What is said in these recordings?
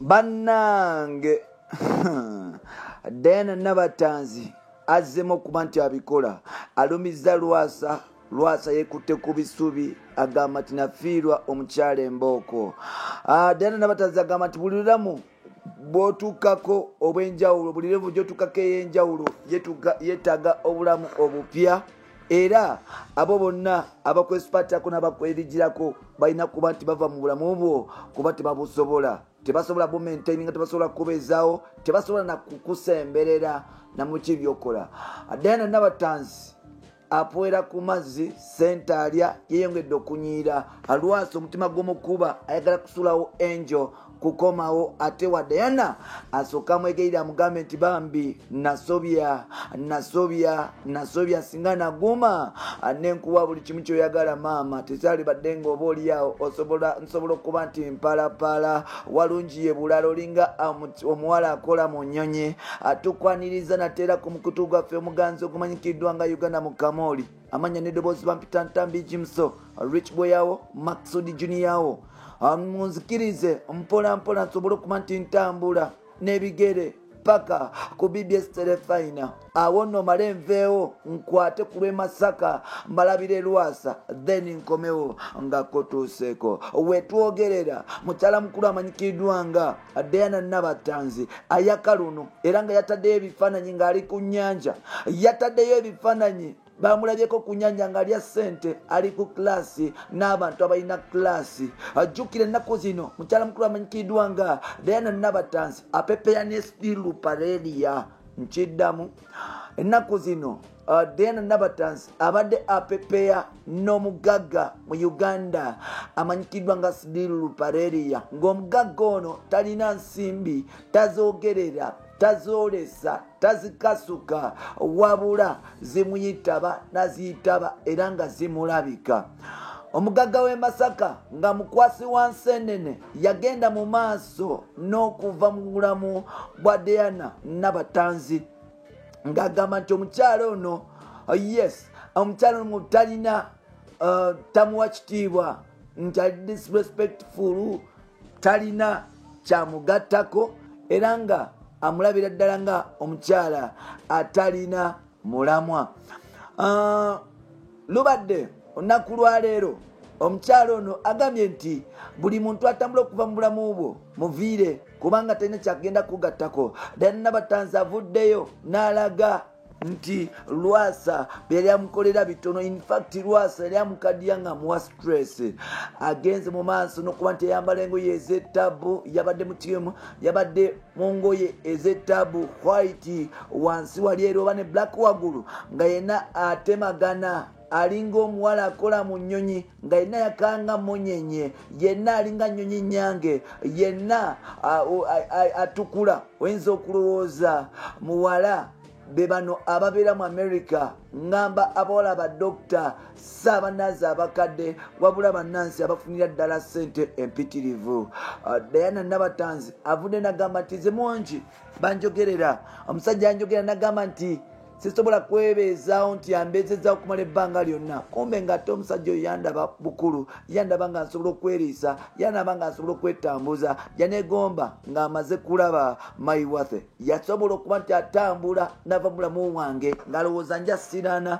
bannange Diana Nabatanzi azzemu okuba nti abikola alumiza Lwasa yekutte ku bisubi agamba nti nafiirwa omukyala embooko. Diana Nabatanzi agamba nti buli lulamu bw'otuukako obw'enjawulo buli levu gy'otuukako ey'enjawulo yeetaaga obulamu obupya era abo bonna abakwesipattako n'abakwerijirako balina kuba nti bava mu bulamu bwo kuba tebabusobola. Tebasobola bumaintaininga, tebasobola kubeezaawo, tebasobola na kukusemberera na muki byokola. Diana Nabatanzi apoera ku mazzi sente alya yeyongedde okunyiira. Lwasa omutima gw'omukuba ayagala kusulawo Angel kukomawo ate wa Diana asooka amwegerera amugambe nti bambi nasobya singa naguma nenkuwa buli kimu kyoyagala maama tekyali badde ng'oba oliawo nsobola okuba nti mpalapala walungi ye bulala olinga omuwala akola mu nnyonyi. Tukwaniriza nateera ku mukutu gwaffe omuganzi ogumanyikiddwa nga Uganda mu Kamoli amanya n'eddoboozi bampita Ntambi Jimso Rich Boy yawo Maxud Junior yawo. Munzikirize mpola nsobole okuba nti ntambula n'ebigere paka ku BBS Telefina awo nno male nveewo nkwate ku lw'e Masaka mbalabire Lwasa then nkomewo nga kotuuseeko. Wetwogerera mukyala mukulu amanyikiddwa nga Diana Nabatanzi ayaka luno era nga yataddeyo ebifaananyi ng'ali ku nnyanja, yataddeyo ebifaananyi bamulabyeko ku nnyanja nga alya ssente ali ku klasi n'abantu abalina klasi. Ajjukira ennaku zino mukyala mukulu amanyikiddwa nga Diana Nabatanzi apepeya ne Stilu Parelia nkiddamu. Ennaku zino Diana Nabatanzi abadde apepeya n'omugagga mu Uganda amanyikiddwa nga Stilu Parelia ng'omugagga ono talina nsimbi, tazoogerera, tazoolesa, tazikasuka wabula zimuyitaba naziyitaba era nga zimulabika. Omugagga w'e Masaka nga mukwasi wa Nsenene yagenda mu maaso n'okuva mu bulamu bwa Diana Nabatanzi ng'agamba nti omukyala ono omukyala ono talina tamuwa kitiibwa nti ali disrespectful, talina kyamugattako era nga amulabira ddala nga omukyala atalina mulamwa. Lubadde olunaku lwaleero omukyala ono agambye nti buli muntu atambula okuva mu bulamu bwo muviire kubanga talina kyagenda kugattako. Diana Nabatanzi avuddeyo n'alaga nti Lwasa byali amukolera bitono. In fact Lwasa yali amukaddiya nga muwa stress. Agenze mu maaso n'okuba nti yayambala engoye ez'ettabu, yabadde mu kimu, yabadde mu ngoye ez'ettabu white wansi wali eri oba ne black waggulu nga yenna atemagana alinga omuwala akola mu nnyonyi nga yenna yakanga monyenye, yenna alinga nnyonyi nyange, yenna atukula. Oyinza okulowooza muwala be bano ababeera mu America ngamba abawala badokita saabanaazi abakadde wabula bannansi abafunira ddala ssente empitirivu. Diana Nabatanzi avudde nagamba nti ze mungi banjogerera. Omusajja anjogera nagamba nti sisobola kwebeezaawo nti ambeezezaawo okumala ebbanga lyonna. Kumbe ng'ate omusajja oyo yandaba bukulu, yandaba nga nsobola okweriisa, yandaba nga nsobola okwetambuza, yanegomba ng'amaze kulaba mayiwathe. Yasobola okuba nti atambula nava mulamu wange ng'alowooza nja sirana,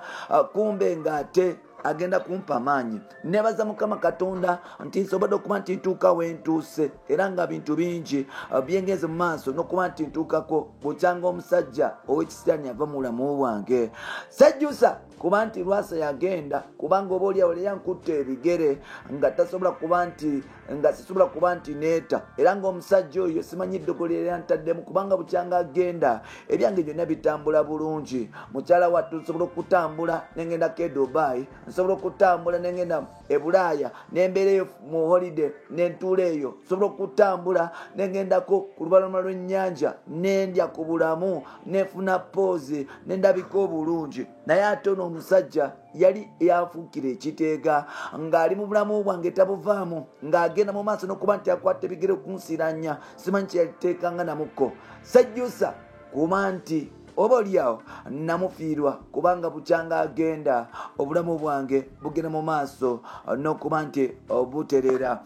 kumbe ng'ate agenda kumpa amaanyi. Nebaza Mukama Katonda nti nsobodde okuba nti ntuuka we ntuuse era nga bintu bingi byengenze mu maaso n'okuba nti ntuukako bukyanga omusajja ow'ekisitaani ava mu bulamu bwange. Sejjusa kuba nti Lwasa yagenda kubanga oba oliawo yali yankutte ebigere nga tasobola kuba nti nga sisobola kuba nti neeta era ng'omusajja oyo simanyi eddogolo era ntaddemu kubanga bukyanga agenda ebyange byonna bitambula bulungi. Mukyala wattu nsobola okutambula nengendako e Dubai, nsobola okutambula nengenda e Bulaaya nembeereyo mu holiday nentuula eyo, nsobola okutambula nengendako ku lubalama lw'ennyanja nendya ku bulamu nefuna poozi nendabika obulungi. Naye ate ono omusajja yali yafuukira ekiteega ng'ali mu bulamu bwange tabuvaamu ng'agenda mu maaso n'okuba nti akwata ebigere okunsiranya simanyi kye yaliteekanga namukko. Sejjusa kuba nti oba oliawo namufiirwa kubanga bukyanga agenda obulamu bwange bugenda mu maaso n'okuba nti obuterera.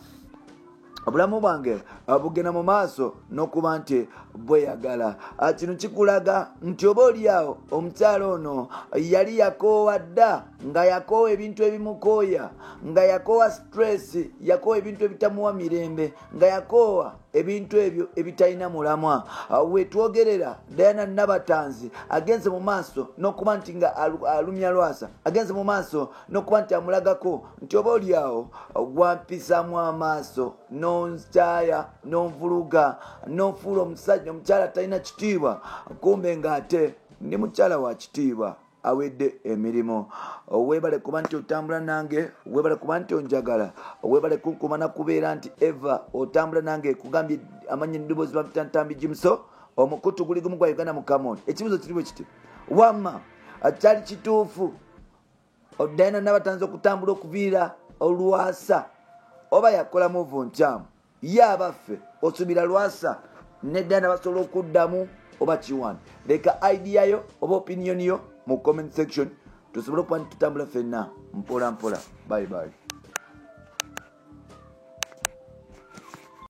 obulamu bwange bugenda mu maaso n'okuba nti bweyagala. Kino kikulaga nti oba oliawo omukyala ono yali yakoowa dda, nga yakoowa ebintu ebimukooya, nga yakoowa stress, yakoowa ebintu ebitamuwa mirembe, nga yakoowa ebintu ebyo ebitalina mulamwa. Wetwogerera Diana Nabatanzi agenze mu maaso n'okuba nti nga alumya Lwasa, agenze mu maaso n'okuba nti amulagako nti oba oliawo wampisamu amaaso nonkyaya nonvuluga nonfuula omukyala talina kitiibwa, kumbe ng'ate ndi mukyala wa kitiibwa awedde emirimu. Weebale kuba nti otambula nange, weebale kuba nti onjagala, weebale kunkumana kubeera nti Eva otambula nange. Kugambye amanyi n'eddoboozi bamita Ntambi Jimuso, omukutu guli gumu gwa Uganda mu Kamooni. Ekibuzo kiri bwe kiti, wamma kyali kituufu Diana Nabatanzi okutambula okuviira Lwasa oba yakola muvu nkyamu? Ye abaffe osubira Lwasa ne Diana basobola okuddamu oba kiwani? Leka idea yo oba opinion yo mu comment section tusobole okuba tutambula ffenna mpola mpola. Bye bye.